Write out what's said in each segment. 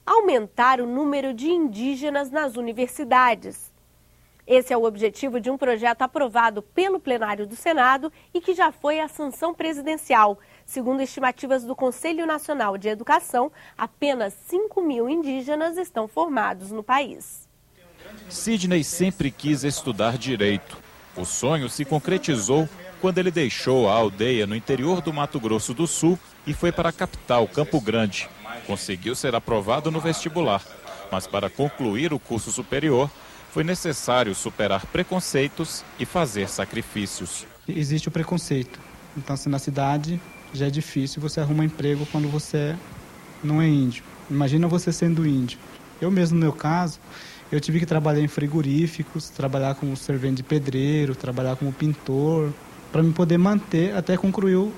aumentar o número de indígenas nas universidades. Esse é o objetivo de um projeto aprovado pelo plenário do Senado e que já foi à sanção presidencial. Segundo estimativas do Conselho Nacional de Educação, apenas 5.000 indígenas estão formados no país. Sidney sempre quis estudar direito. O sonho se concretizou quando ele deixou a aldeia no interior do Mato Grosso do Sul e foi para a capital, Campo Grande. Conseguiu ser aprovado no vestibular, mas para concluir o curso superior, foi necessário superar preconceitos e fazer sacrifícios. Existe o preconceito. Então, se na cidade já é difícil, você arruma emprego quando você não é índio. Imagina você sendo índio. Eu mesmo, no meu caso, eu tive que trabalhar em frigoríficos, trabalhar como servente de pedreiro, trabalhar como pintor, para me poder manter até concluir o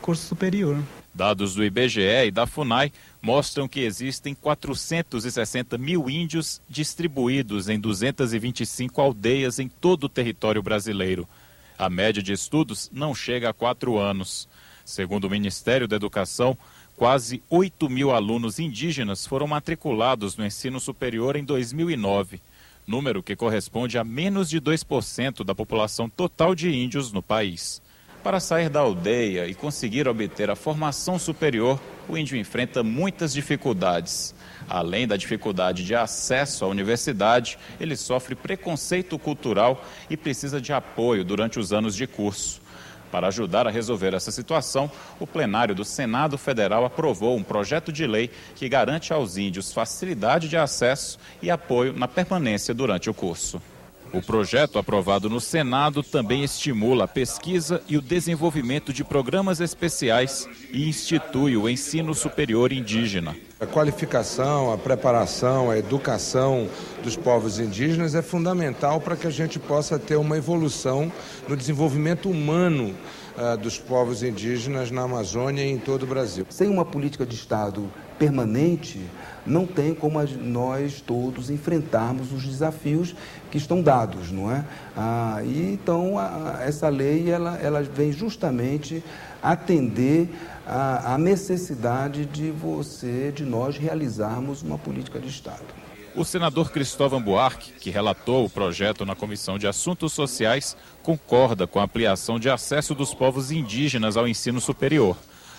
curso superior. Dados do IBGE e da FUNAI mostram que existem 460 mil índios distribuídos em 225 aldeias em todo o território brasileiro. A média de estudos não chega a 4 anos. Segundo o Ministério da Educação, quase 8.000 alunos indígenas foram matriculados no ensino superior em 2009, número que corresponde a menos de 2% da população total de índios no país. Para sair da aldeia e conseguir obter a formação superior, o índio enfrenta muitas dificuldades. Além da dificuldade de acesso à universidade, ele sofre preconceito cultural e precisa de apoio durante os anos de curso. Para ajudar a resolver essa situação, o plenário do Senado Federal aprovou um projeto de lei que garante aos índios facilidade de acesso e apoio na permanência durante o curso. O projeto aprovado no Senado também estimula a pesquisa e o desenvolvimento de programas especiais e institui o ensino superior indígena. A qualificação, a preparação, a educação dos povos indígenas é fundamental para que a gente possa ter uma evolução no desenvolvimento humano dos povos indígenas na Amazônia e em todo o Brasil. Sem uma política de Estado permanente, não tem como nós todos enfrentarmos os desafios que estão dados, não é? Então, essa lei ela vem justamente atender à necessidade de nós realizarmos uma política de Estado. O senador Cristóvão Buarque, que relatou o projeto na Comissão de Assuntos Sociais, concorda com a ampliação de acesso dos povos indígenas ao ensino superior,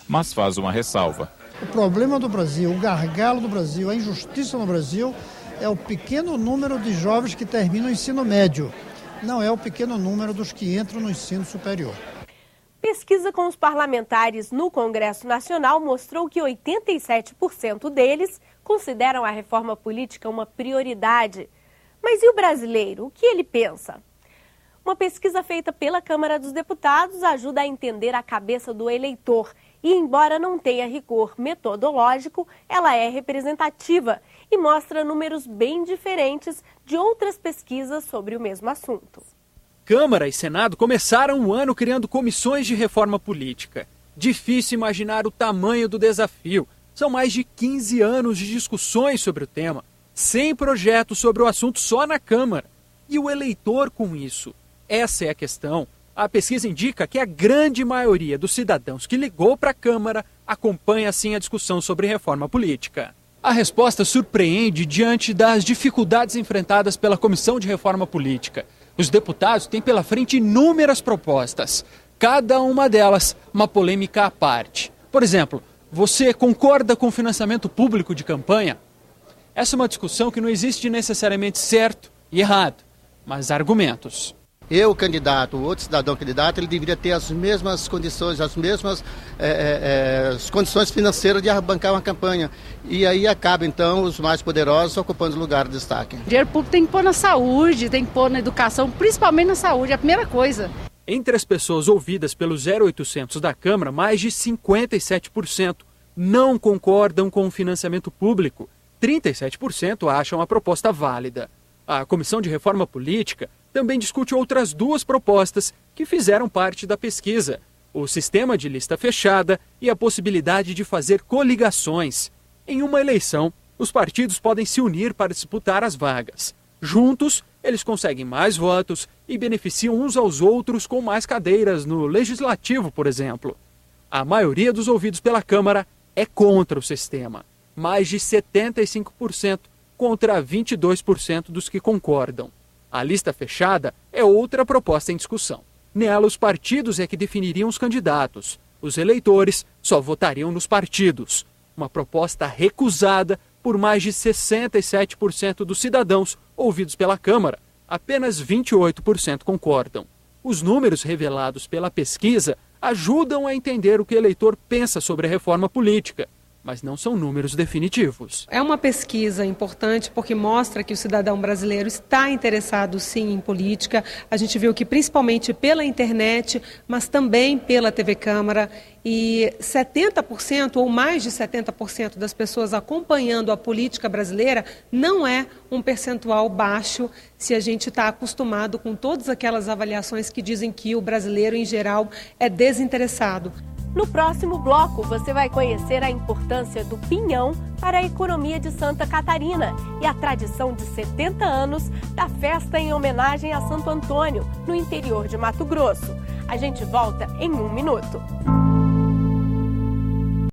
mas faz uma ressalva. O problema do Brasil, o gargalo do Brasil, a injustiça no Brasil é o pequeno número de jovens que terminam o ensino médio, não é o pequeno número dos que entram no ensino superior. Pesquisa com os parlamentares no Congresso Nacional mostrou que 87% deles consideram a reforma política uma prioridade. Mas e o brasileiro? O que ele pensa? Uma pesquisa feita pela Câmara dos Deputados ajuda a entender a cabeça do eleitor. E, embora não tenha rigor metodológico, ela é representativa e mostra números bem diferentes de outras pesquisas sobre o mesmo assunto. Câmara e Senado começaram o ano criando comissões de reforma política. Difícil imaginar o tamanho do desafio. São mais de 15 anos de discussões sobre o tema, 100 projetos sobre o assunto só na Câmara. E o eleitor com isso? Essa é a questão. A pesquisa indica que a grande maioria dos cidadãos que ligou para a Câmara acompanha assim a discussão sobre reforma política. A resposta surpreende diante das dificuldades enfrentadas pela Comissão de Reforma Política. Os deputados têm pela frente inúmeras propostas, cada uma delas uma polêmica à parte. Por exemplo, você concorda com o financiamento público de campanha? Essa é uma discussão que não existe necessariamente certo e errado, mas argumentos. Eu, candidato, o outro cidadão candidato, ele deveria ter as mesmas condições, as mesmas condições financeiras de bancar uma campanha. E aí acaba, então, os mais poderosos ocupando o lugar de destaque. O dinheiro público tem que pôr na saúde, tem que pôr na educação, principalmente na saúde, é a primeira coisa. Entre as pessoas ouvidas pelo 0800 da Câmara, mais de 57% não concordam com o financiamento público. 37% acham a proposta válida. A Comissão de Reforma Política também discute outras duas propostas que fizeram parte da pesquisa: o sistema de lista fechada e a possibilidade de fazer coligações. Em uma eleição, os partidos podem se unir para disputar as vagas. Juntos, eles conseguem mais votos e beneficiam uns aos outros com mais cadeiras no Legislativo, por exemplo. A maioria dos ouvidos pela Câmara é contra o sistema. mais de 75%, contra 22% dos que concordam. A lista fechada é outra proposta em discussão. Nela, os partidos é que definiriam os candidatos. Os eleitores só votariam nos partidos. Uma proposta recusada por mais de 67% dos cidadãos ouvidos pela Câmara. Apenas 28% concordam. Os números revelados pela pesquisa ajudam a entender o que o eleitor pensa sobre a reforma política, mas não são números definitivos. É uma pesquisa importante porque mostra que o cidadão brasileiro está interessado sim em política. A gente viu que principalmente pela internet, mas também pela TV Câmara, e 70% ou mais de 70% das pessoas acompanhando a política brasileira não é um percentual baixo se a gente está acostumado com todas aquelas avaliações que dizem que o brasileiro em geral é desinteressado. No próximo bloco, você vai conhecer a importância do pinhão para a economia de Santa Catarina e a tradição de 70 anos da festa em homenagem a Santo Antônio, no interior de Mato Grosso. A gente volta em 1 minuto.